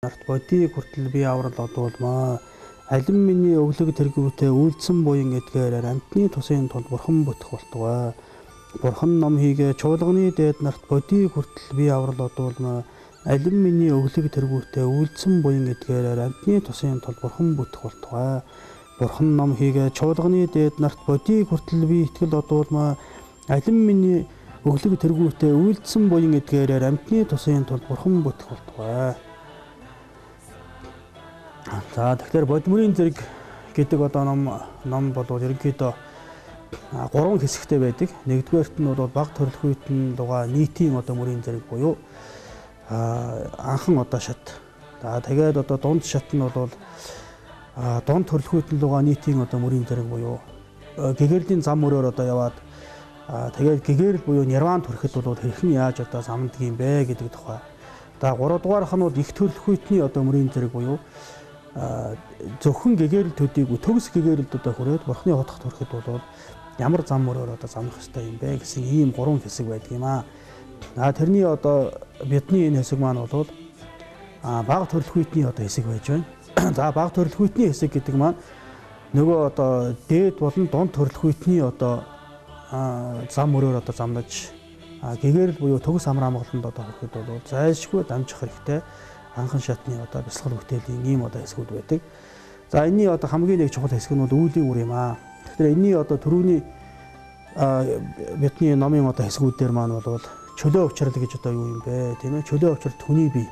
нарт бодийг хүртэл би аврал одуулмаа. Алин миний өглөг тэргүүтээ үйлдсэн буян эдгээр амтны тусын тулд бурхан бүтэх болтугай. Бурхан ном хийгээ чуулганы дээд нарт бодийг хүртэл би аврал одуулмаа. Алин миний өглөг тэргүүтээ үйлдсэн буян эдгээр амтны тусын тулд бурхан бүтэх болтугай. Бурхан ном хийгээ чуулганы дээд нарт бодийг хүртэл би итгэл одуулмаа. Алин миний өглөг тэргүүтээ үйлдсэн буян эдгээр амтны тусын тулд бурхан бүтэх болтугай. За тэгэхээр бодмөрийн зэрэг гэдэг одоо ном бол ерөнхийдөө 3 хэсэгтэй байдаг. Нэгдүгээрт нь бол баг төрөлхүйтэн дугаа нийтийн одоо мөрийн зэрэг буюу анхан одоо шат. За тэгээд одоо дунд шат нь бол дунд төрөлхүйтэн дугаа нийтийн одоо мөрийн зэрэг буюу гэгэрлийн зам мөрөөр одоо яваад тэгээд гэгэрэл буюу нирван төрөхөд бол хэрхэн яаж одоо замддаг юм бэ гэдэг тухай. За 3 дугаарх нь бол их төрөлхүйтний одоо мөрийн зэрэг буюу зөвхөн гэгэрэл төдийгүй төгс гэгэрэлд одоо хүрээд бурхны хотох төрөхөд бол ямар зам мөрөөр одоо замрах ёстой юм бэ гэсэн ийм 3 хэсэг байдаг юм аа. Тэрний одоо бидний энэ хэсэг маань бол бага төрөлхүйтний одоо хэсэг байж байна. За бага төрөлхүйтний хэсэг гэдэг маань нөгөө одоо дээд болон дунд төрөлхүйтний одоо зам мөрөөр одоо замнаж гэгэрэл буюу төгс амар амгаланд одоо хүрэхэд бол зайлшгүй дамжих хэрэгтэй анхан шатны одоо бясалгал бүтээлийн ийм одоо хэсгүүд байдаг. За энэний одоо хамгийн нэг чухал хэсэг нь бол үүлийн үр юм аа. Тэгэхээр энэний одоо түрүүний бидний номын одоо хэсгүүдээр маань бол чөлөө учрал гэж одоо юу юм бэ? Тийм ээ чөлөө учрал хүний бие.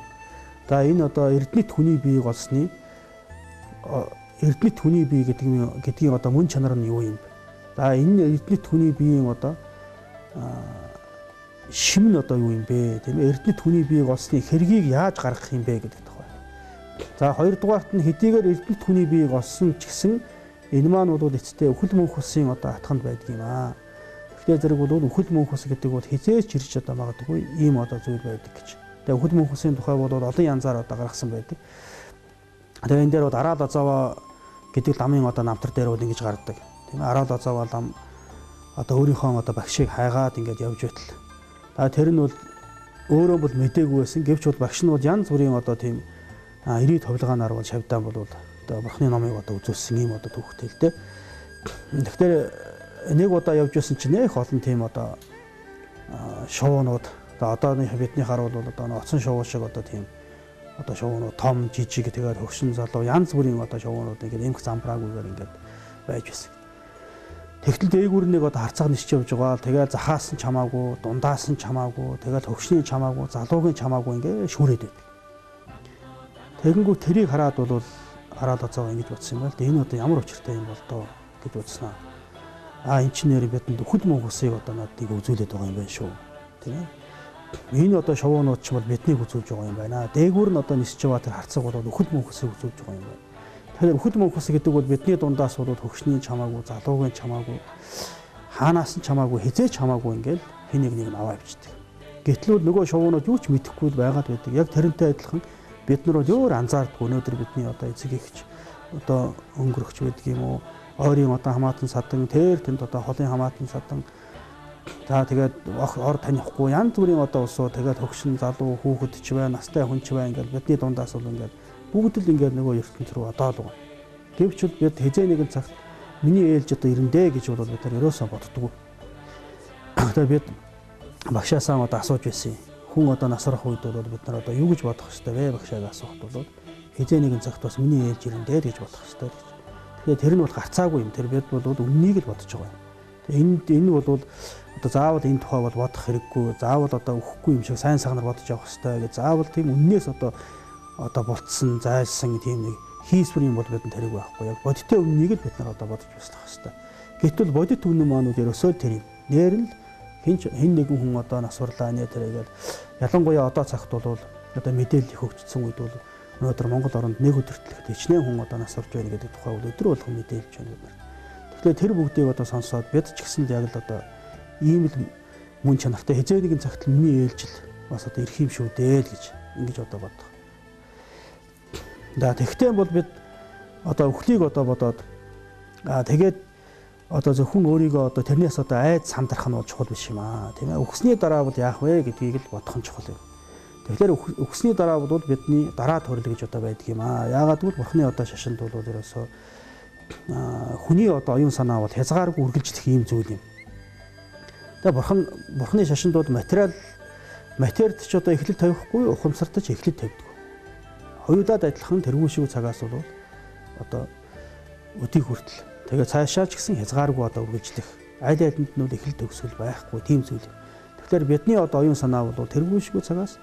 За энэ одоо эрдэнэт хүний биеийг олсны эрдэнэт хүний бие гэдгийн одоо мөн чанар нь юу юм бэ? За энэ эрдэнэт хүний биеийн одоо шим нь одоо юу юм бэ? Тийм ээ эрдэнэт хүний биеийг олсны хэргийг яаж гаргах юм бэ гэдэг тухай. За хоёрдугаарт нь хэдийгээр эрдэнэт хүний биеийг олсон ч гэсэн энэ маань бол эцэстээ үхэл мөнх усын одоо хатганд байдаг юм аа. Тэгтээ зэрэг бол үхэл мөнх ус гэдэг бол хизээч ирж одоо магадгүй ийм одоо зүйл байдаг гэж. Тэгээ үхэл мөнх усын тухай бол олон янзаар одоо гаргасан байдаг. Тэгээ энэ дээр бол Араал Азава гэдэг ламын одоо намтар дээр бол ингэж гардаг. Тийм ээ Араал Азава лам одоо өөрийнхөө одоо багшийг хайгаад ингэж явж байтал. Тэр нь бол өөрөө бол мэдээгүй байсан. Гэвч бол багш нь бол янз бүрийн одоо тийм ирээд хувилгаанаар бол шавьдаан бол одоо бурхны номыг одоо үзүүлсэн ийм одоо төвхтэй л дээ. Тэгэхээр нэг удаа явж байсан чинь нэх олон тийм одоо шоунууд одоо бидний харвал бол одоо оцсон шоу шиг одоо тийм одоо шоунууд том жижиг тэгээд хөгшин залуу янз бүрийн одоо шоунууд ингээд эмх замбраагүйгээр ингээд байж байсан. Тэгтэл дээгүүр нэг одоо харцаг нисч явж байгаа. Тэгээ захаас нь чамаагүй, дундаас нь чамаагүй, тэгэл хөгшний чамаагүй, залуугийн чамаагүй ингээ шүүрээд байдаг. Тэгэнгүүт тэрийг хараад бол Араал Азава ингэж бодсон юм байна. Энэ одоо ямар учиртай юм бол доо гэж бодсноо. Энэ ч нэр бидэнд үхэл мөнх усыг одоо надыг үзүүлээд байгаа юм байна шүү. Тийм ээ. Энэ одоо шоунууд ч бол биднийг үзүүлж байгаа юм байна. Дээгүүр нь одоо нисч яваа тэр харцаг бол үхэл мөнх усыг үзүүлж байгаа юм байна. Тэгэхээр үхэл мөнх ус гэдэг бол бидний дундаас бол хөгшний чамаагүй, залуугийн чамаагүй, хаанаас нь чамаагүй, хизээч чамаагүй ингээл хэн нэг нь аваа авчдаг. Гэтэл нөгөө шоунууд юу ч мэдэхгүй байгаад байдаг. Яг тэрнтэй адилхан бид нар бол өөр анзаардгүй өнөөдөр бидний одоо эцэг ихч одоо өнгөрөхч байдаг юм уу? Ойрын одоо хамаатан садан, тэнд одоо холын хамаатан садан. За тэгээд ор танихгүй янз бүрийн одоо усуу тэгээд хөгшин залуу хүүхэд ч бай, настай хүн ч бай ингээл бидний дундаас бол ингээл бүгд л ингээд нөгөө ертөнц рүү одоол байгаа. Гэвч бид хизээ нэгэн цагт миний ээлж одоо ирэндэ гэж бол бид нар ерөөсөө боддгоо. Тэгээд бид багшаасаа одоо асууж байсан. Хүн одоо насрах үед бол бид нар одоо юу гэж бодох ёстой вэ? Багшааг асуухад бол хизээ нэгэн цагт бас миний ээлж ирэндэ гэж бодох ёстой гэж. Тэгэхээр тэр нь бол гарцаагүй юм. Тэр бид бол үннийг л бодож байгаа юм. Энэ бол одоо заавал энэ тухай бол бодох хэрэггүй. Заавал одоо өхгүй юм шиг сайн сагнаар бодож явах ёстой гэж. Заавал тийм үннээс одоо болцсон, зайлсан тийм нэг хийсвэр юм бол бидэнд тариг байхгүй. Яг бодиттой үннийг л бид нар одоо бодож услах хэрэгтэй. Гэтэл бодит үнэн маань ерөөсөө тэр юм. Нээр нь хэн нэгэн хүн одоо насварлаа нэ тэргээл ялангуяа одоо цагт бол одоо мэдээлэл их хөгжсөн үед бол өнөөдөр Монгол оронд нэг өдөртлөг хичнээн хүн одоо насварж байна гэдэг тухай бол өдөр болгон мэдээлж байна бид нар. Тэгэхээр тэр бүгдийг одоо сонсоод бид ч гэсэн яг л одоо ийм л мөн чанартай хизээ нэгэн цагт миний ээлжил бас одоо ирэх юм шүү дээ л гэж ингэж одоо боддог. Тэгтээ бол бид одоо өхлийг одоо бодоод тэгээд одоо зөвхөн өөрийгөө одоо тэрнээс одоо айд самдрах нь бол чухал биш юм аа. Тийм ээ. Өгсний дараа бол яах вэ гэдгийг л бодох нь чухал юм. Тэгэхээр өгсөний дараа бол бидний дараа төрөл гэж одоо байдаг юм аа. Яагаад гэвэл бурхны одоо шашинд бол ерөөсөө хүний одоо оюун санаа бол хязгааргүй үргэлжлэх ийм зүйл юм. Тэгээ бурхны шашинд бол материалд ч одоо эхлэл тавихгүй, ухамсарт ч эхлэл тавьдаг. Хоёулаад адилхан тэргүүшгүй цагаас бол одоо өдийг хүртэл тэгээ цаашаа ч гэсэн хязгааргүй одоо үргэлжлэх аль алинд нь эхлэл төгсгөл байхгүй тийм зүйл. Тэгэхээр бидний одоо оюун санаа бол тэргүүшгүй цагаас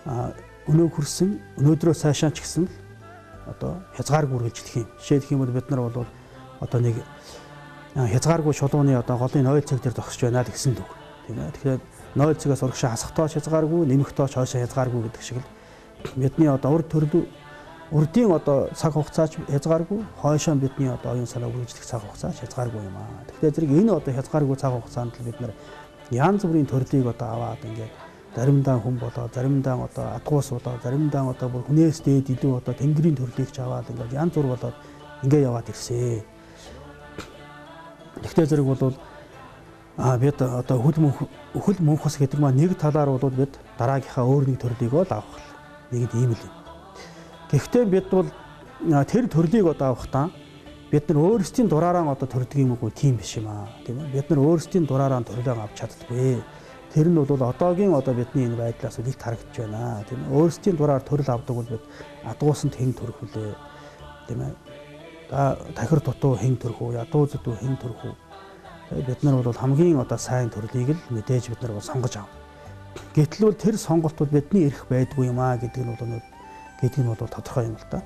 өнөө хүрсэн өнөөдрөө цаашаа ч гэсэн одоо хязгааргүй үргэлжлэх юм. Жишээлх юм бол бид нар бол одоо нэг хязгааргүй шулууны одоо голын 0 цаг дээр зогсож байна л гэсэн үг. Тийм ээ. Тэгэхээр 0 цагаас урагшаа хасахтаа хязгааргүй, нэмэхтээ хойшоо хязгааргүй гэдэг шиг л бидний одоо урдын одоо цаг хугацаач хязгааргүй, хойшоо бидний одоо оюун санаа үргэлжлэх цаг хугацаач хязгааргүй юм аа. Тэгэхээр зэрэг энэ одоо хязгааргүй цаг хугацаанд л бид нар янз бүрийн төрлийг одоо аваад ингээд заримдаа хүн болоо, заримдаа одоо адгуус болоо, заримдаа одоо бүр хүнээс дээд илүү одоо тэнгэрийн төрлийг ч аваад ингээд янз бүр болоод ингээд яваад ирсэн. Тэгтээ зэрэг бол бид одоо хөл мөнхөс гэдэг маань нэг талаар бол бид дараагийнхаа өөр нэг төрлийг бол авах нэг ийм л юм. Гэхдээ бид бол тэр төрлийг одоо авахдаа бид нар өөрсдийн дураараа одоо төрдөг юм уу тийм биш юм аа. Тийм ээ. Бид нар өөрсдийн дураараа төрлөө авч чаддаггүй. Тэр нь бол одоогийн одоо бидний энэ байдлаас үлд харагдаж байна. Тийм ээ. Өөрсдийн дураар төрөл авдаг бол бид адуусанд хэн төрөх вүлээ. Тийм ээ. Тахир дутуу хэн төрөх үү, ядуу зүдүү хэн төрөх үү. Бид нар бол хамгийн одоо сайн төрлийг л мэдээж бид нар бол сонгож авна. Гэтэл бол тэр сонголт бол бидний эрх байдгүй юм аа гэдэг нь бол тодорхой юм л да.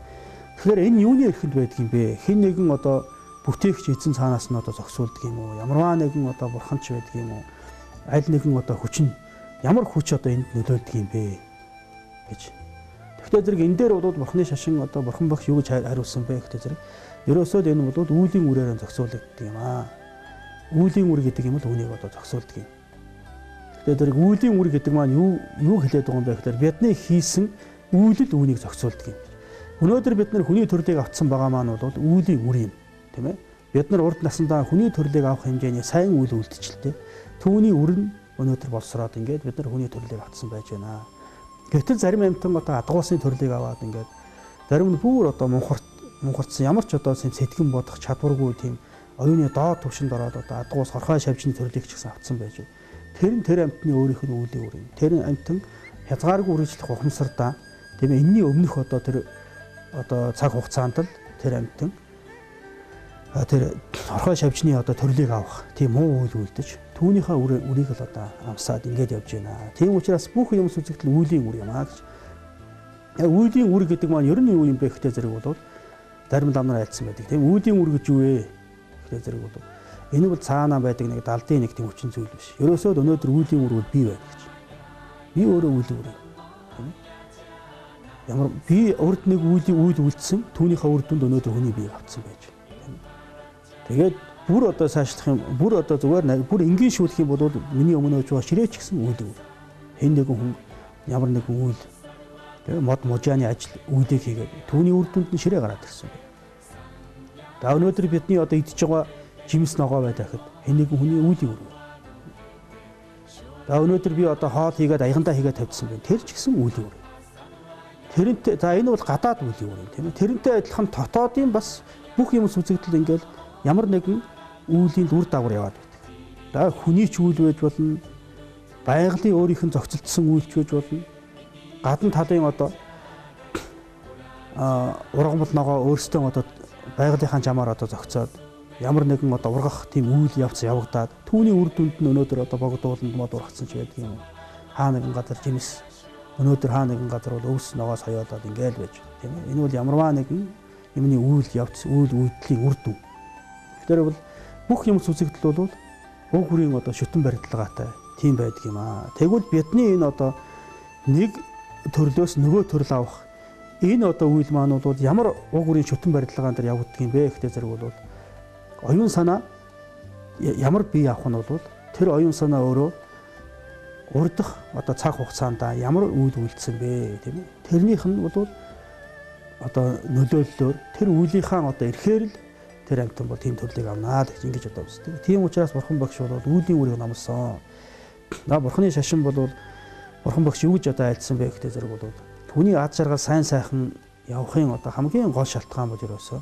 Тэгэхээр энэ юуны эрхэнд байдаг юм бэ? Хэн нэгэн одоо бүтээгч эзэн цаанаас нь одоо зогсуулдаг юм уу? Ямарваа нэгэн одоо бурханч байдаг юм уу? Аль нэгэн одоо хүч нь ямар хүч одоо энд нөлөөлдөг юм бэ гэж. Тэгвэл зэрэг энэ дээр бол бурхны шашин одоо бурхан багш юу гэж хариулсан бэ гэхдээ зэрэг ерөөсөө энэ бол үүлийн үрээр зогсуулдаг юм аа. Үүлийн үр гэдэг юм бол үүнийг одоо зогсуулдаг юм. Тэгэхээр зэрэг үүлийн үр гэдэг маань юу хэлээд байгаа юм бэ гэхээр бидний хийсэн үйлэл үүнийг зохицуулдаг юм. Өнөөдөр бид нар хүний төрлийг авцсан байгаа маань бол үүлийн үр юм, тийм ээ. Бид нар урд насндаа хүний төрлийг авах хэмжээний сайн үйл үлдчихэлтэй. Түүний үр нь өнөөдөр болсороод ингээд бид нар хүний төрлийг авцсан байж байна. Гэвтэл зарим амьтан одоо адгуусны төрлийг аваад ингээд зарим нь бүр одоо мунхарцсан ямар ч одоо сэтгэн бодох чадваргүй тийм оюуны доод түвшинд ороод одоо адгуус хорхой шавжны төрлийг ч гэсэн авцсан байж байна. Тэр амьтны өөрийнх нь үүлийн үр юм. Тэр амьтан хязгааргүй үргэлжлэх ухамсартаа тийм ээ энэний өмнөх одоо тэр одоо цаг хугацаанд л тэр амьтан тэр хорхой шавжны одоо төрлийг авах тийм муу үйл үлдэж түүнийхээ үрийг л одоо амсаад ингэж явж байна. Тийм учраас бүх юм сүзэгдэл үүлийн үр юм аа гэж. Үүлийн үр гэдэг маань ер нь юу юм бэ гэхтэй зэрэг бол зарим ламнаар айлцсан байдаг. Тийм үүлийн үр гэж юу вэ? Гэхтэй зэрэг бол энэ бол цаанаа байдаг нэг далдын нэг тийм хүчин зүйл биш. Ерөөсөө өнөөдөр үүлийн үр бол бий байна гэж. Би өөрөө үүлийн үр. Ямар би урд нэг үйл үлдсэн түүнийхээ үр дүнд өнөөдөр хүний биеийг авцсан байж байна. Тэгээд бүр одоо цаашлах юм бүр одоо зүгээр бүр энгийн шүүлэх юм бол миний өмнө өж байгаа ширээч гэсэн үйл үр. Хэн нэгэн хүн ямар нэгэн үйл тэгээд мод можааны ажил үйлдэл хийгээд түүний үр дүнд нь ширээ гараад ирсэн байна. За өнөөдөр бидний одоо идж байгаа жимс ногоо байдаг хэд хэн нэгэн хүний үйл үр. За өнөөдөр би одоо хоол хийгээд аягандаа хийгээд тавьдсан байна. Тэр ч гэсэн үйл үр. Тэрнтэй за энэ бол гадаад үйл үр юм тийм ээ. Тэрнтэй адилхан дотоодын бас бүх юм сүзэгдэл ингээл ямар нэгэн үүлийн үр дагавар яваад байдаг. За хүний ч үйл байж болно. Байгалийн өөрийнх нь зохицолтсон үйлч байж болно. Гадна талын одоо ургамал ногоо өөрсдөө одоо байгалийнхаа жамаар одоо зохицоод ямар нэгэн одоо ургах тийм үйл явагдаад түүний үр дүнд нь өнөөдөр одоо богдууланд мод ургацсан ч байдаг юм. Хаа нэгэн газар жимс өнөөдөр хаа нэгэн газар бол өвс ногоос хаяолоод ингээл байж тийм ээ. Энэ бол ямарваа нэгэн юмны үйл үйлдэлийн үр дүн. Тэгэхээр бол бүх юм сүзэгдэл бол уг хүрийн одоо шүтэн барилгаатай тийм байдаг юм аа. Тэгвэл бидний энэ одоо нэг төрлөөс нөгөө төрөл авах энэ одоо үйл маань бол ямар уг хүрийн шүтэн барилгаан дээр явагддаг юм бэ гэхдээ зэрэг бол оюун санаа ямар бие авах нь бол тэр оюун санаа өөрөө урдах одоо цаг хугацаанд ямар үйл үлдсэн бэ тийм ээ. Тэрнийх нь бол одоо нөлөөллөөр тэр үйлийнхаа одоо эрхээр л тэр амьтан бол тийм төрлийг авнаа гэж ингэж одоо үздэг. Тийм учраас бурхан багш бол үүлийн үрийг намсан. Бурханы шашин бол Бурхан багш юу гэж одоо айлдсан бэ гэхдээ зэрэг бол түүний ад жаргал сайн сайхан явахын одоо хамгийн гол шалтгаан бол ерөөсөө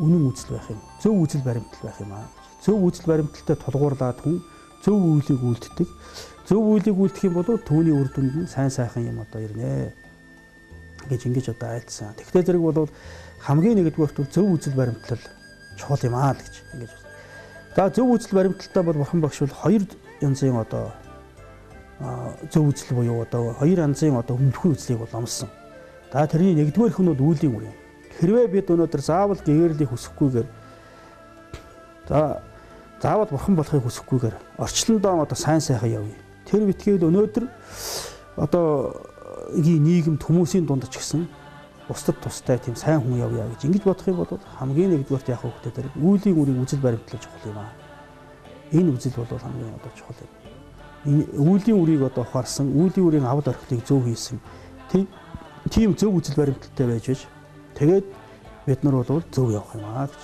үнэн үзэл байх юм. Зөв үзэл баримтал байх юм аа. Зөв үзэл баримталтай тулгуурлаад хүн зөв үйлийг үлддэг. Зөв үйлийг үлдэх юм бол түүний үр дүнд нь сайн сайхан юм одоо ирнэ гэж ингэж одоо айлдсан. Тэгвэл зэрэг бол хамгийн нэгдүгээрт зөв үзэл баримтлал чухал юм аа гэж ингэж. За зөв үзэл баримталтай бол бурхан багш бол хоёр янзын одоо зөв үзэл буюу одоо хоёр янзын одоо өмнөхөн үзлийг бол номлосон. За тэрний нэгдүгээрх нь бол үүлийн үр юм. Хэрвээ бид өнөөдөр заавал гэгэрлийн хүсэхгүйгээр заавал бурхан болохыг хүсэхгүйгээр орчлондоо одоо сайн сайхан явъя. Тэр битгээл өнөөдөр одоо нийгэм хүмүүсийн дунд ч гэсэн устдад тустай тийм сайн хүн явъя гэж ингэж бодох юм бол хамгийн нэгдүгээрт яах вэ гэдэг үүлийн үрийг үзэл баримтлаж чухал юм аа. Энэ үзэл бол хамгийн одоо чухал юм. Энэ үүлийн үрийг одоо ухаарсан, үүлийн үрийн авд орхилыг зөв хийсэн. Тийм зөв үзэл баримталтай байж байж тэгээд бид нар бол зөв явах юм аа гэж.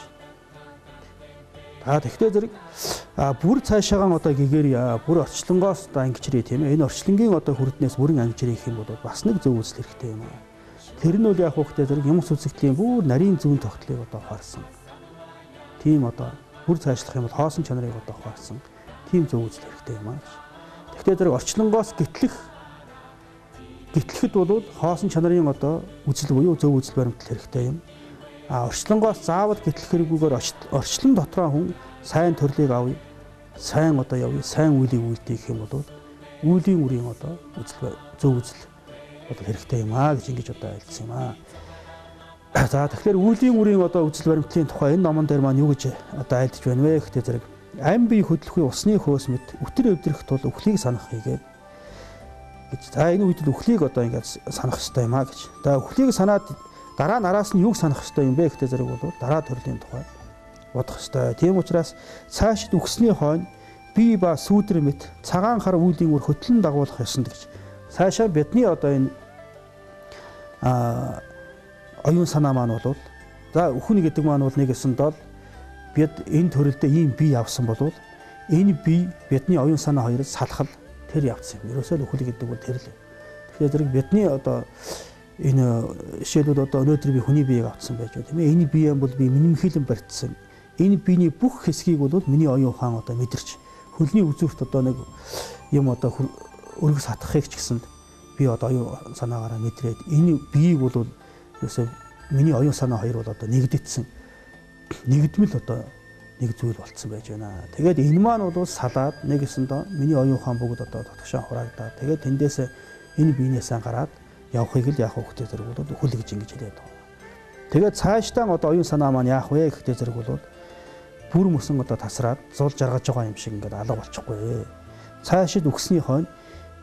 Тэгэхдээ зэрэг бүр цаашаагаан одоо гэгэр бүр орчлонгоос одоо ангижрээ тийм ээ. Энэ орчлонгийн одоо хүрднээс бүрэн ангижрээ гэх юм бол бас нэг зөв үзэл хэрэгтэй юм аа. Тэр нь бол яг хөөхтэй зэрэг юм сүзэгтлийн бүр нарийн зүүн тогтлыг одоо ухаарсан. Тийм одоо бүр цаашлах юм бол хоосон чанарыг одоо ухаарсан. Тийм зөв үзэл хэрэгтэй юм аа. Тэгэхдээ зэрэг орчлонгоос гэтлэхэд бол хоосон чанарын одоо үзэл буюу зөв үзэл баримтал хэрэгтэй юм. Орчлонгоос заавал гэтлэх хэрэггүйгээр орчлон дотроо хүн сайн төрлийг авъя, сайн одоо явъя, сайн үйлийг үлдээе гэх юм бол үүлийн үрийн одоо үзэл зөв үзэл одоо хэрэгтэй юм аа гэж ингэж одоо айлдсан юм аа. За тэгэхээр үүлийн үрийн одоо үзэл баримтлалын тухай энэ номон дээр маань юу гэж одоо айлдж байна вэ гэхдээ зэрэг ам бие хөдлөхгүй усны хөөс мэт өтөр өвдрөх тул өхлийг санах хийгээд гэж. За энэ үед өхлийг одоо ингэж санах хэрэгтэй юм аа гэж. За өхлийг санаад дараа нараас нь юг санах хэрэгтэй юм бэ гэхдээ зэрэг бол дараа төрлийн тухай бодох хэрэгтэй. Тийм учраас цаашид үхсний хойно бие ба сүүдэр мэт цагаан хар үүлийн үр хөтлөн дагуулах ёсонд гэж. Цаашаа бидний одоо энэ оюун санаа маань бол за үхэн гэдэг маань бол нэг ёсондоо бид энэ төрөлдөө ийм бие авсан бол энэ бие бидний оюун санаа хоёроос салхал тэр явцсан юм. Ерөөсөө үхэл гэдэг бол тэр л. Тэгэхээр зэрэг бидний одоо энэ жишээлбэл одоо өнөөдөр би хүний биеийг авсан байж байна тийм ээ. Энэ бие бол би минимхилэн барьцсан. Энэ биений бүх хэсгийг бол миний оюун ухаан одоо мэдэрч хөлний үзүүрт одоо нэг юм одоо өргөс хатахыг ч гэсэн би одоо оюун санаагаараа мэдрээд энэ биеийг бол ерөөсөө миний оюун санаа хоёр бол одоо нэгдэтсэн. Нэгдмэл одоо нэг зүйл болцсон байж байна. Тэгээд энэ маань бол салаад нэг гэсэндээ миний оюун ухаан бүгд одоо татгшаа хураагдаад тэгээд тэндээс энэ биенээсээ гараад явахыг л яах вэ гэхдээ зэрэг бол хөл гэж ингэж хэлээд байгаа. Тэгээд цаашдаа одоо оюун санаа маань яах вэ гэхдээ зэрэг бол бүр мөсөн одоо тасраад зул жаргаж байгаа юм шиг ингээд алга болчихгүй. Цаашид үхсний хойно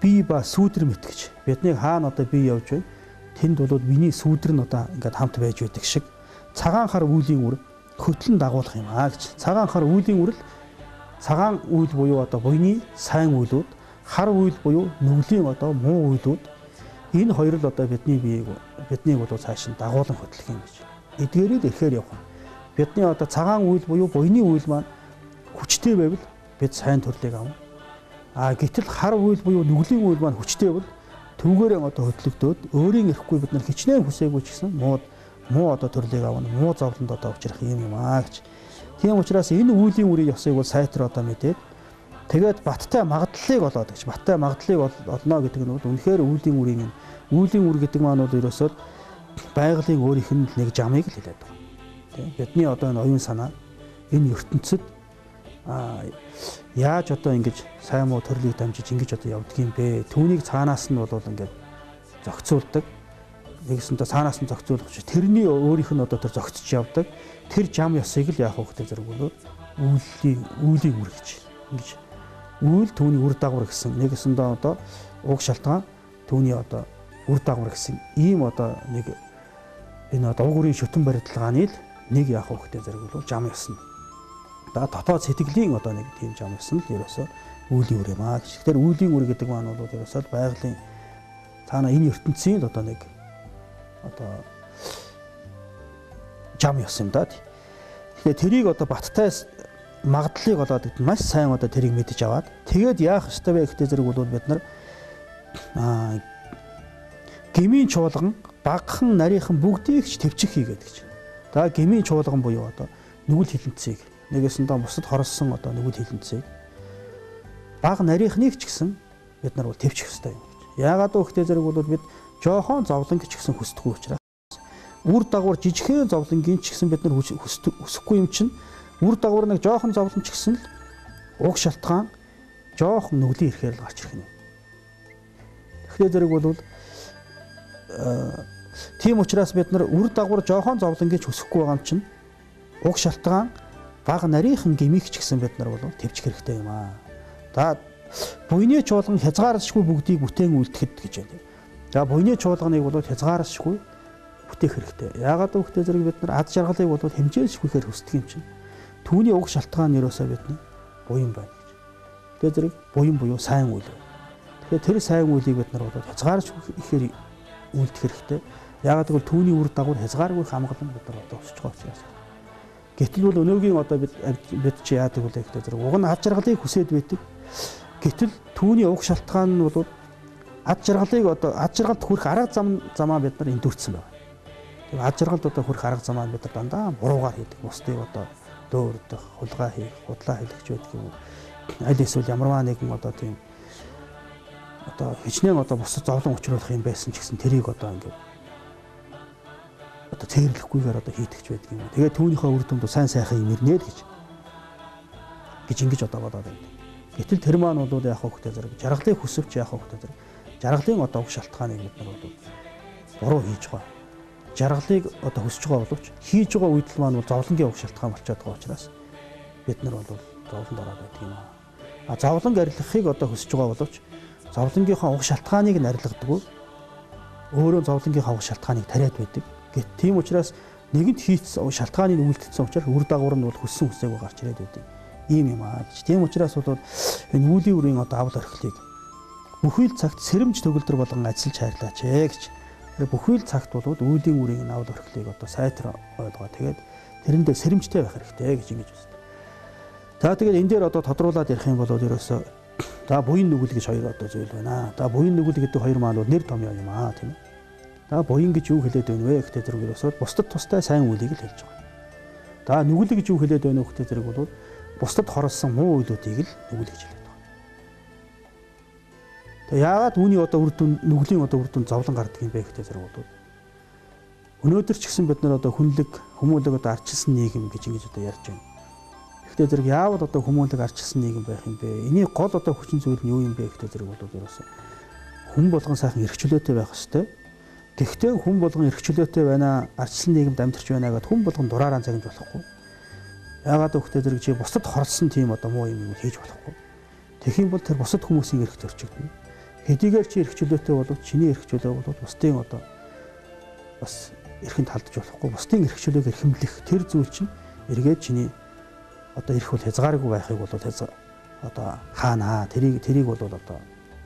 бие ба сүүдэр мэт гэж бидний хаана одоо бие явж байна. Тэнд бол миний сүүдэр нь одоо ингээд хамт байж байдаг шиг цагаан хар үүлийн үр хөтлөн дагуулах юм аа гэж. Цагаан хар үүлийн үр л цагаан үйл буюу одоо буйны сайн үйлүүд, хар үйл буюу нүглийн одоо муу үйлүүд энэ хоёр л одоо биднийг бол цааш нь дагуулan хөтлөх юм гэж. Эдгээрээ ихээр явах. Бидний одоо цагаан үйл буюу буйны үйл маань хүчтэй байвал бид сайн төрлийг авна. Гэтэл хар үйл буюу нүглийн үйл маань хүчтэй бол түүгээрээ одоо хөтлөгдөөд өөрийн эрэхгүй бид нар хичнээн хүсээгүй ч гэсэн муу одоо төрлийг авна. Муу зовлонд одоо авчрах юм аа гэж. Тийм учраас энэ үеийн үрийн ёсыг бол сайтар одоо мэдээд тэгээд баттай магадлалыг олоод гэж. Баттай магадлалыг олно гэдэг нь бол үнэхээр үеийн үр гэдэг маань бол ерөөсөө байгалийн өөрийнх нь нэг жамыг л хэлээд байгаа. Тийм бидний одоо энэ оюун санаа энэ ертөнцид яаж одоо ингэж сайн муу төрлийг дамжиж ингэж одоо явдаг юм бэ? Түүнийг цаанаас нь бол ингээд зохицуулдаг. Нэгсэнтэй цаанаас нь зохицуулах чинь тэрний өөрийнх нь одоо тэр зохицож явдаг. Тэр жам ёсыг л яах вэ гэдэг зэрэг бол үүлийн үр гэж. Ингэж үйл түүний үр дагавар гэсэн. Нэгсэндээ одоо уг шалтгаан түүний одоо үр дагавар гэсэн ийм одоо нэг энэ одоо уг үрийн шүтэн барилгааны л нэг яах вэ гэдэг зэрэг бол жам ёсно. Дотоод сэтгэлийн одоо нэг тийм жам ёсно л ерөөсөө үүлийн үр юм аа гэж. Тэгэхээр үүлийн үр гэдэг маань бол ерөөсөө байгалийн цаана энэ ертөнцийн л одоо нэг одоо жам ёс юм да. Тэгэхээр тэрийг одоо баттай магадлалыг олоод маш сайн одоо тэрийг мэдэж аваад тэгээд яах ёстой вэ гэдэг зэрэг бол бид нар гмийн чуулган багахан нарийнхан бүгдийг ч төвчих хийгээд гэж. За гмийн чуулган буюу одоо нүгэл хилэнцгийг нэгээсэндээ бусад хоролсон одоо нүгэл хилэнцгийг бага нарийнхныг ч гэсэн бид нар бол төвчих хэрэгтэй юм гэж. Яагаад гэвэл зэрэг бол бид жоохон зовлон гэж гэсэн хүсдэггүй учраас үр дагавар жижигхэн зовлонгийн ч гэсэн бид нар хүсэхгүй юм чинь үр дагавар нэг жоохон зовлон ч гэсэн л уг шалтгаан жоохон нүглийн ирэхээр л гарч ирэх юм. Тэгэхээр зэрэг бол тийм учраас бид нар үр дагавар жоохон зовлон гэж хүсэхгүй байгаа юм чинь уг шалтгаан бага нарийнхан гмийг ч гэсэн бид нар бол төвчих хэрэгтэй юм аа. За буйны чуулган хязгааршгүй бүгдийг бүтээн үлдэхэд гэж байна. За буйны чуулганыг бол хязгааршгүй бүтээх хэрэгтэй. Яагаад гэвэл зэрэг бид нар ад жаргалыг бол хэмжээлшгүйхээр хүсдэг юм чинь түүний уг шалтгаан нэрөөсөө бидний буян байна гэж. Тэгэхээр зэрэг буян буюу сайн үйл. Тэгэхээр тэр сайн үйлийг бид нар бол хязгааршгүйхээр үлдэх хэрэгтэй. Яагаад гэвэл түүний үр дагавар хязгааргүй хамгаалан бид нар одоо өсөж байгаа учраас. Гэтэл бол өнөөгийн одоо бид чи яадаг вэ гэхээр зэрэг уг нь ад жаргалыг хүсээд байдаг. Гэтэл түүний уг шалтгаан нь бол ад жаргалд хүрэх арга замаа бид нар эндүрцсэн байна. Тэр ад жаргалд одоо хүрэх арга замаа бид нар дандаа буруугаар хийдэг. Бусдыг одоо дөөрдөх, хулгай хийх, худлаа хийлгэж байдаг юм. Аль эсвэл ямарваа нэгэн одоо тийм одоо хичнээн одоо бусад зовлон учруулах юм байсан ч гэсэн тэрийг одоо ингээд одоо тээрлэхгүйгээр одоо хийдэгч байдаг юм. Тэгээд түүнийхээ үр дүнд сайн сайхан юм ирнэ л гэж ингэж одоо бодоод байна. Гэтэл тэр маань бол яах вэ гэдэг зэрэг жаргалыг хүсвч яах вэ гэдэг зэрэг жаргалын одоо уг шалтгааныг бид нар бол буруу хийж байгаа. Жаргалыг одоо хүсэж байгаа боловч хийж байгаа үйлдэл маань бол зовлонгийн уг шалтгаан болчиход байгаа учраас бид нар бол зовлонд ороод байдаг юм аа. А зовлон арилгахыг одоо хүсэж байгаа боловч зовлонгийнхаа уг шалтгааныг нь арилгадаггүй. Өөрөө зовлонгийнхаа уг шалтгааныг тариад байдаг. Гэт тийм учраас нэгэнт хийцсэн шалтгааныг үйлдэлсэн учраас үр дагавар нь бол хүссэн хүсээгүй гарч ирээд байдаг. Ийм юм аа гэж. Тийм учраас бол энэ үүлийн үрийн одоо авал орхилыг бүхэл цагт сэрэмж төгөлдөр болгон ажиллаж хайрлаач гэж. Тэр бүхэл цагт бол үүлийн үрийн авал орхилыг одоо сайтар ойлгоо. Тэгээд тэрэндээ сэрэмжтэй байх хэрэгтэй гэж ингэж үздэг. За тэгээд энэ дээр одоо тодруулаад ярих юм бол ерөөсөө за буян нүгэл гэж хоёр одоо зүйл байна. За буян нүгэл гэдэг хоёр маань бол нэр томьёо юм аа тийм ээ. За буян гэж юу хэлээд байна вэ гэхдээ зэрэг ерөөсөө бусдад тустай сайн үйлийг л хэлж байгаа. За нүгэл гэж юу хэлээд байна вэ гэхдээ зэрэг бол бусдад хорлсон муу үйлүүдийг л нүгэл гэж хэлээд байгаа. Тэгээ яагаад үүний одоо үр дүн нүглийн одоо үр дүн зовлон гардаг юм бэ гэхдээ зэрэг бол өнөөдөр ч гэсэн бид нар одоо хүмүүлэг одоо арчилсан нийгэм гэж ингэж одоо ярьж байна. Гэхдээ зэрэг яавал одоо хүмүүлэг арчилсан нийгэм байх юм бэ? Эний гол одоо хүчин зүйл нь юу юм бэ гэхдээ зэрэг бол ерөөсөн хүн болгон сайхан эрх чөлөөтэй байх ёстой. Гэхдээ хүн болгон эрх чөлөөтэй байна, арчилсан нийгэмд амьдарч байна гэдээ хүн болгон дураараа загнаж болохгүй. Яагаад гэвэл зэрэг чи бусдад хорлсон тийм одоо муу юм хийж болохгүй. Тэгэх юм бол тэр бусад хүмүүсийн эрх төрчигдөнө. Хэдийгээр чи эрх чөлөөтэй болов чиний эрх чөлөө бол бусдын одоо бас эрхэнд халдаж болохгүй. Бусдын эрх чөлөөг эрхэмлэх тэр зүйл чинь эргээд чиний одоо эрх бол хязгааргүй байхыг бол одоо хаанаа тэрийг бол одоо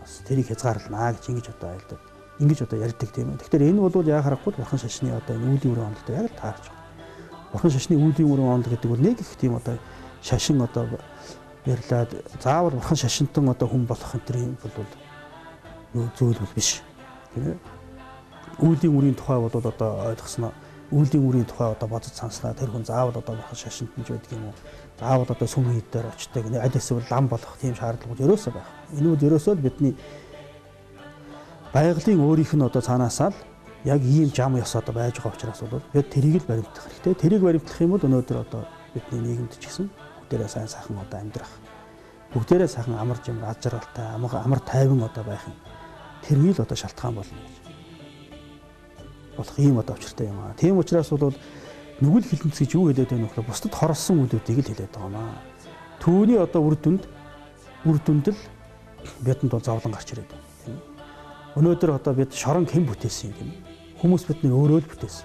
бас тэрийг хязгаарлана гэж ингэж одоо айлдаг. Ингэж одоо ярьдаг тийм ээ. Тэгэхээр энэ бол яа харахгүй бурхан шашны одоо энэ үлийн үрийн онолтой яг таарч байгаа. Бурхан шашны үлийн үрийн онол гэдэг бол нэг их тийм одоо шашин одоо ярьлаад заавал бурхан шашинтан одоо хүн болох энэ бол зүйл бол биш. Тийм ээ. Үлийн үрийн тухай бол одоо ойлгосноо үлийн үрийн тухай одоо бодож санснаа тэр хүн заавал одоо бурхан шашинтанж байдаг юм уу? Заавал одоо сүм хийд дээр очдог нэг аль эсвэл лам болох тийм шаардлагууд ерөөсөө байх. Энэ үл ерөөсөө л бидний байгалийн өөрийнх нь одоо цаанаасаа л яг ийм жам ёс одоо байж байгаа учраас бол бид тэрийг л баримтлах хэрэгтэй. Тэрийг баримтлах юм бол өнөөдөр одоо бидний нийгэмд ч гэсэн бүгдээрээ сайн сайхан одоо амьдрах. Бүгдээрээ сайхан амар жим ад жаргалтай амар тайван одоо байх юм. Тэрний л одоо шалтгаан болно гэж. Болох ийм одоо учиртай юм аа. Тийм учраас бол нүгэл хилэнц гэж юу хэлээд байна вэ гэхээр бусдад хорлсон үйлүүдийг л хэлээд байгаа юм аа. Түүний одоо үр дүнд л бидэнд бол зовлон гарч ирээд байна. Тийм. Өнөөдөр одоо бид шорон хэн бүтээсэн юм тийм. Хүмүүс бидний өөрөө л бүтээсэн.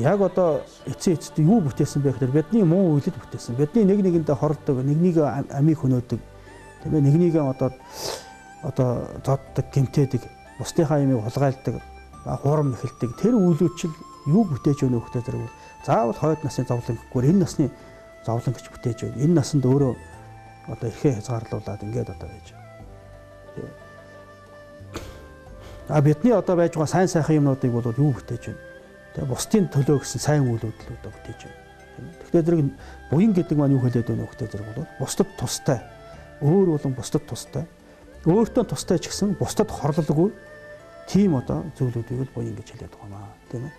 Яг одоо эцэд юу бүтээсэн бэ гэхээр бидний муу үйлд бүтээсэн. Бидний нэг нэгэндээ хордог, нэг амийг хөнөөдөг. Тийм ээ, нэг нэгээ одоо зоддог, гэмтээдэг, бусдынхаа ямиг хулгайлдаг, хуурам нэхэлдэг. Тэр үйлүүд чинь юу бүтээж өгнө хөхтэй зэрэг заавал хойд насны зовлон гэхгүй энэ насны зовлон гэж бүтээж байна. Энэ насанд өөрөө одоо эрхээ хязгаарлуулад ингээд одоо байж. Бидний одоо байж байгаа сайн сайхан юмнуудыг бол юу бүтээж байна? Тэгээ бусдын төлөө гэсэн сайн үйлдэл одоо бүтээж байна. Тэгэхээр зэрэг буян гэдэг маань юу хэлээд байна вэ гэхдээ зэрэг бол бусдад тустай. Өөр болон бусдад тустай. Өөртөө тустай ч гэсэн бусдад хорлолгүй тийм одоо зүйлүүдийг буян гэж хэлээд байгаа маа. Тийм ээ.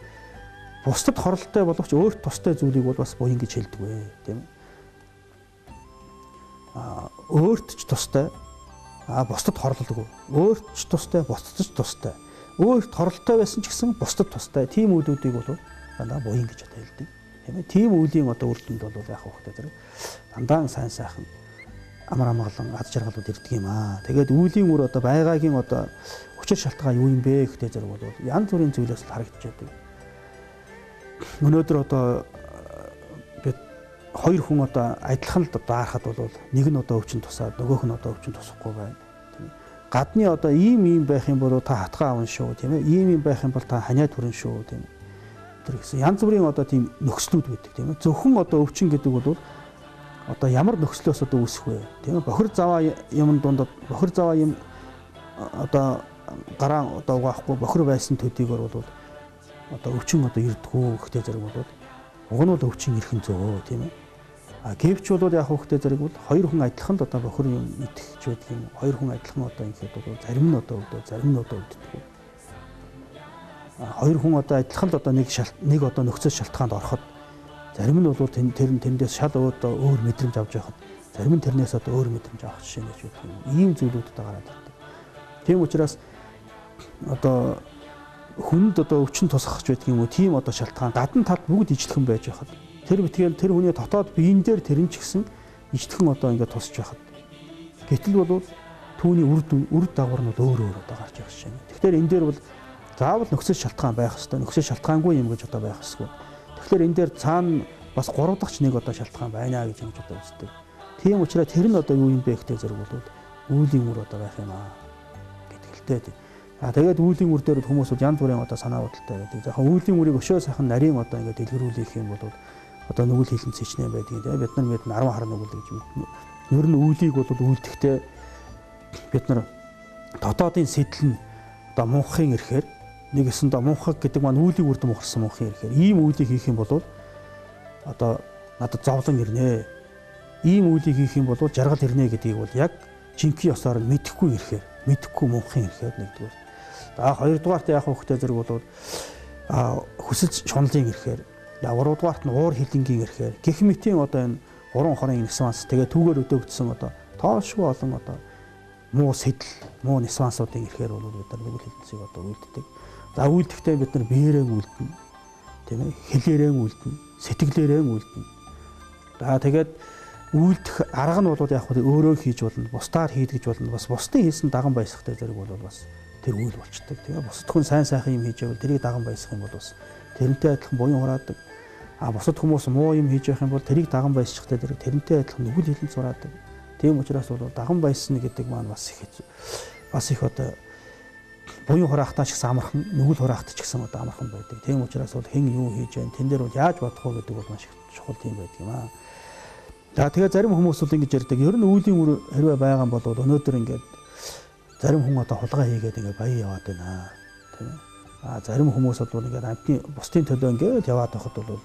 Бусдад хорлолтой боловч өөрт тустай зүйлийг бол бас буян гэж хэлдэг вэ. Тийм ээ. Өөрт ч тустай бусдад хорлолгүй. Өөрт ч тустай, бусдад ч тустай. Өөрт хорлолтой байсан ч гэсэн бусдад тустай. Тийм үйлүүдийг бол дандаа буян гэж одоо хэлдэг. Тийм ээ. Тийм үеийн одоо үр дүнд бол яах вэ гэдэг зэрэг дандаа сайн сайхан амар амгалан ад жаргалууд ирдэг юм аа. Тэгээд үеийн үр одоо байгаагийн одоо учир шалтгаан юу юм бэ гэдэг зэрэг бол янз бүрийн зүйлээс харагдаж байдаг. Өнөөдөр одоо бид хоёр хүн одоо адилхан л даарахад бол нэг нь одоо өвчин тусаад нөгөөх нь одоо өвчин тусахгүй байна. Тийм ээ. Гадны одоо ийм байх юм бол та хатгаа авна шүү, тийм ээ. Ийм байх юм бол та ханиад хүрэн шүү, тийм ээ. Тэр гэсэн янз бүрийн одоо тийм нөхцлүүд байдаг, тийм ээ. Зөвхөн одоо өвчин гэдэг бол одоо ямар нөхцлөөс одоо үүсэх вэ? Тийм ээ. Бохир заваа юм дундад бохир заваа юм одоо гараа одоо угаахгүй бохир байсан төдийгөр бол одоо өвчин одоо ирдгүү гэхдээ зэрэг бол уг нь бол өвчин ирхэн зөө, тийм ээ. Гэвч бол яг хөөхтэй зэрэг бол хоёр хүн адилхан одоо бохир юм итгэж байдаг юм. Хоёр хүн адилхан одоо ингэхэд бол зарим нь одоо өвдөө, зарим нь одоо өвддөг. Хоёр хүн одоо адилхан одоо нэг одоо нөхцөл шалтгаанд ороход зарим нь бол тэндээс шал өөр мэдрэмж авч явахад зарим нь тэрнээс одоо өөр мэдрэмж авах жишээ гэж байдаг юм. Ийм зүйлүүдэд гараад ирдэг. Тийм учраас одоо хүнд одоо өвчин тусгах ч байдаг юм уу, тийм одоо шалтгаан гадна талд бүгд ижлэхэн байж байхад тэр битгээл тэр хүний дотоод биеийн дээр тэрэн ч гэсэн ижлэхэн одоо ингээд тусч байхад гэтэл бол түүний үр дагавар нь өөр одоо гарч явах шин. Тэгэхээр энэ дээр бол заавал нөхцөл шалтгаан байх хэвээр, нөхцөл шалтгаангүй юм гэж одоо байх хэвээр. Тэгэхээр энэ дээр цаана бас 3 дахь нэг одоо шалтгаан байна гэж одоо үздэг. Тийм учраас тэр нь одоо юу юм бэ гэхдээ зэрэг бол үүлийн үр одоо байх юм аа гэдгэлтэй. Тэгээд үүлийн үр дээр хүмүүс янз бүрийн одоо санаа бодолтой байдаг. За үүлийн үрийг өшөө сайхан нарийн одоо ингээд дэлгэрүүлэх юм бол одоо нүгэл хилэн цэчнээ байдаг. Бид нар мэд 10 хар нүгэл гэж мэднэ. Ер нь үүлийг бол үүлдэхдээ бид нар дотоодын сэтэл нь одоо мунхын ирэхээр нэгэсэн доо мунхаг гэдэг маань үүлийг үрдэн мухарсан мунхын ирэхээр ийм үүлийг хийх юм бол одоо надад зовлон ирнэ. Ийм үүлийг хийх юм бол жаргал ирнэ гэдгийг бол яг жинхэнэ ёсоор нь мэдэхгүй ирэхээр, мэдэхгүй мунхын ирэхээр нэгдүгээр. Хоёрдугаарт яах вэ гэхдээ зэрэг бол хүсэлж шунлын ирэхээр, гуравдугаарт нь уур хилэнгийн ирэхээр гэх мэтийн одоо энэ 3 хорын нисванс тэгээ түүгээр өдөөгдсөн одоо тоошгүй олон одоо муу сэтэл, муу нисвансуудын ирэхээр бол бид нар нүгэл хилэнцийг одоо үлддэг. За үлдэхдээ бид нар биеэрээ үлдэнэ. Тийм ээ, хэлээрээ үлдэнэ, сэтгэлээрээ үлдэнэ. За тэгээд үлдэх арга нь бол яг хөө өөрөө хийж болно, бусдаар хийдгэж болно. Бас бусдын хийсэн даган баясахтай зэрэг бол бас тэр үйл болчдөг. Тэгээ бусад хүн сайн сайхан юм хийж байвал тэрийг даган баясах юм бол бас тэрнтэй адилхан буян хураадаг. Бусад хүмүүс муу юм хийж явах юм бол тэрийг даган баясчихтай зэрэг тэрнтэй адилхан нүгэл хилэн зураадаг. Тийм учраас бол даган баясна гэдэг маань бас их одоо буян хураахтаа ч гэсэн амархан, нүгэл хураахтаа ч гэсэн одоо амархан байдаг. Тийм учраас бол хэн юу хийж байна, тэн дээр бол яаж бодох вэ гэдэг бол маш чухал тийм байдаг юм аа. За тэгээ зарим хүмүүс бол ингэж ярьдаг. Ер нь үүлийн үр хэрвээ байгаа юм бол өнөөдөр ингээд зарим хүн одоо хулгай хийгээд ингээд баян яваад байна. Тийм ээ. Зарим хүмүүс бол ингээд амтны бусдын төлөө ингээд яваад байхад бол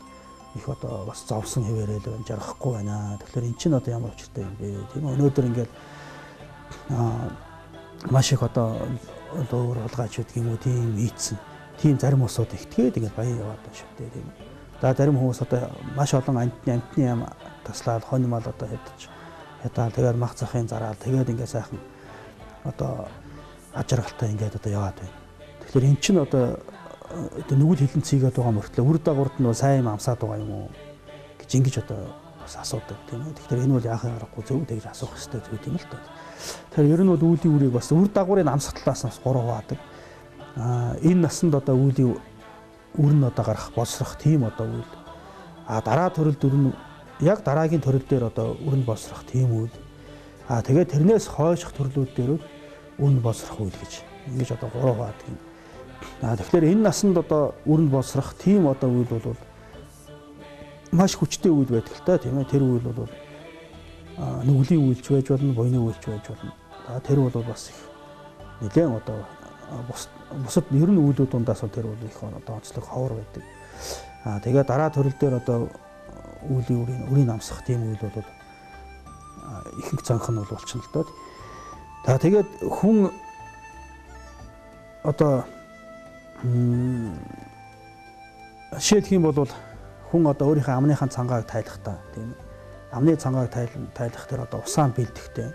их одоо бас зовсон хэвээрэл байна, жаргахгүй байна. Тэгэхээр эн чинь одоо ямар учиртай юм бэ? Тийм өнөөдөр ингээд маш их одоо өөр хулгайч гэдэг юм уу тийм ийдсэн. Тийм зарим усууд ихтгээд ингээд баян яваад байна шүү дээ. Тийм. За зарим хүмүүс одоо маш олон амтны яам таслаад хоньмал одоо ядаа тэгээд мах захын зараал тэгээд ингээд сайхан одоо ажиргалтай ингээд одоо яваад байна. Тэгэхээр эн чинь одоо нүгэл хилэн цийгээд байгаа мөртлөө үр дагаварт нь сайн юм амсаад байгаа юм уу гэж ингэж одоо бас асуудаг тийм ээ. Тэгэхээр энэ бол яахын аргагүй зөв гэж асуух хэрэгтэй зүйл юм л та. Тэгэхээр ер нь бол үүлийн үрийг бас үр дагаврын амсах талаас нь 3 хаваадаг. Энэ насанд одоо үүлийн үр нь одоо гарах боловсрох тийм одоо үйл. Дараа төрөлд үр нь яг дараагийн төрөл дээр одоо үр нь боловсрох тийм үйл. Тэгээд тэрнээс хойших төрлүүд дээр үр нь боловсрох үйл гэж одоо 3 хаваадаг юм. Тэгэхээр энэ насанд одоо үр нь боловсрох тийм одоо үйл бол маш хүчтэй үйл байдаг л та тийм ээ. Тэр үйл бол нүглийн үйлч байж болно, буйны үйлч байж болно. Тэр бол бас их нэлээд одоо бус бусад ер нь үйлүүд дундаас тэр бол их одоо онцлог ховор байдаг. Тэгээ дараа төрөл дээр одоо үлийн үрийн намсах тийм үйл бол ихэнх цанх нь бол болчихно л доо. Тэгээд хүн одоо жишээлх юм бол хүн одоо өөрийнхөө амныхаа цангааг тайлахтаа тийм амны цангааг тайлах тэр одоо усаан бэлдэхтэй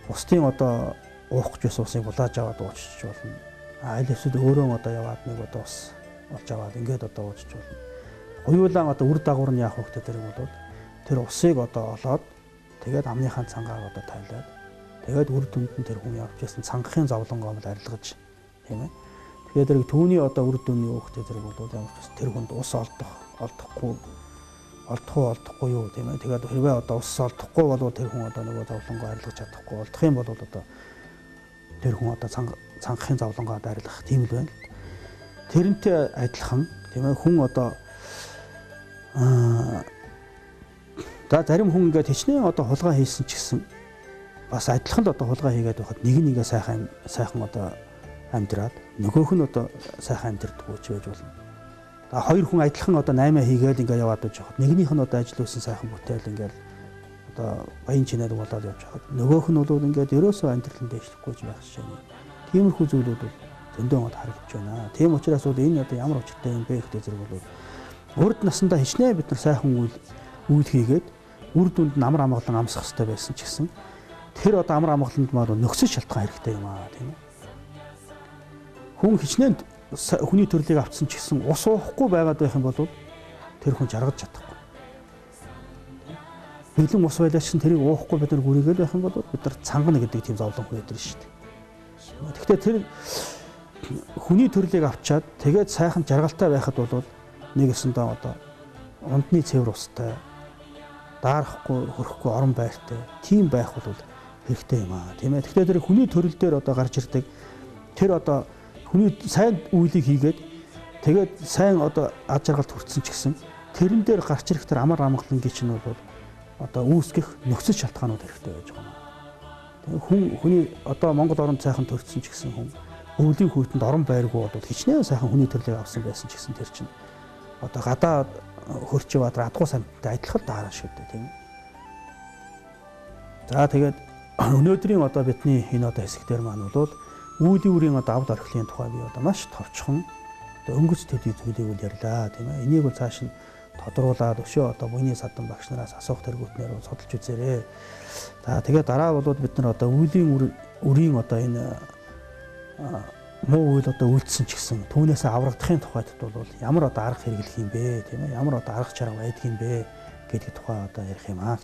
бусдын одоо уух гэж байсан усыг булааж аваад ууччих болно. Аль эсвэл өөрөө одоо яваад нэг одоо ус олж аваад ингээд одоо ууччих болно. Хоёулаа одоо үр дагавар нь яах вэ гэдэг бол тэр усыг одоо олоод тэгээд амныхаа цангааг одоо тайлаад тэгээд үр дүнд нь тэр хүн явж байсан цангахын зовлонгоо арилгаж тийм ээ. Тэгээд тэр түүний одоо үр дүн юу гэдэг зэрэг бол ямар ч тэр хүнд ус олдохгүй юу тийм ээ. Тэгээд хэрвээ одоо ус олдохгүй бол тэр хүн одоо нөгөө зовлонгоо арилгаж чадахгүй олдох юм бол одоо тэр хүн одоо цангахын зовлонгоо арилгах тийм л байна. Тэрнтэй адилхан тийм ээ хүн одоо зарим хүн ингээд хичнээн одоо хулгай хийсэн ч гэсэн бас адилхан л одоо хулгай хийгээд байхад нэгээ сайхан одоо амьдраад нөгөөх нь одоо сайхан амьдрдаг үуч байж болно. Хоёр хүн адилхан одоо 8 хийгээд ингээд яваад байж хаад нэгнийх нь одоо ажилласан сайхан бүтээл ингээд одоо баян чинээр болоод явж хаад нөгөөх нь бол ингээд ерөөсөө амьдралын дэвшлэхгүй байх шээ. Тиймэрхүү зүйлүүд бол зөндөө гол харагдаж байна. Тийм учраас бол энэ одоо ямар учиртай юм бэ гэдэг зэрэг бол урд насндаа хичнээн бид нар сайхан үйл хийгээд үр дүнд амар амгалан амсах хэрэгтэй байсан ч гэсэн тэр одоо амар амгаланд маа нөхцөл шалтгаан хэрэгтэй юм аа тийм ээ. Хүн хичнээн хүний төрлийг авцсан ч гэсэн ус уухгүй байгаад байх юм бол тэр хүн жаргаж чадахгүй. Бэлэн ус байлаа чинь тэрийг уухгүй бид нар гүрийгээд байх юм бол бид нар цангана гэдэг тийм зовлон байдаг шүү дээ. Гэхдээ тэр хүний төрлийг авчаад тэгээд сайхан жаргалтай байхад бол нэг өсөндөө одоо ундны цэвэр устай даарахгүй хөрөхгүй орон байртай тийм байх бол хэрэгтэй юм аа тийм ээ. Тэгэхээр тэр хүний төрөл дээр одоо гарч ирдэг тэр одоо хүний сайн үйлийг хийгээд тэгээд сайн одоо ад жаргалд хүрсэн ч гэсэн тэрэн дээр гарч ирэх тэр амар амгалангийн чинь бол одоо үүсгэх нөхцөл шалтгаанууд хэрэгтэй байж байгаа юм. Тэгээд хүний одоо Монгол оронд сайхан төрсөн ч гэсэн хүн өвлийн хүйтэнд орон байргүй бол хичнээн сайхан хүний төрлийг авсан байсан ч гэсэн тэр чинь одоо гадаад хөрч яваад адгуу самттай адилхан даарна шүү дээ тийм. За тэгээд өнөөдрийн одоо бидний энэ одоо хэсэгтэр маань бол үеийн үрийн одоо авд орхилын тухай би одоо маш товчхон одоо өнгөц төдий зүйлийг ярьлаа тийм ээ. Энийг бол цааш нь тодруулаад өшөө одоо буйны садан багш нараас асуух тэргүүтнээр судалж үзээрэй. За тэгээд дараа бол бид нар одоо үеийн үрийн одоо энэ муу үйл одоо үйлдсэн ч гэсэн түүнээс аврагдахын тухайд бол ямар одоо арга хэрэглэх юм бэ тийм ээ. Ямар одоо арга чарга байдаг юм бэ гэдэг тухай одоо ярих юм аа.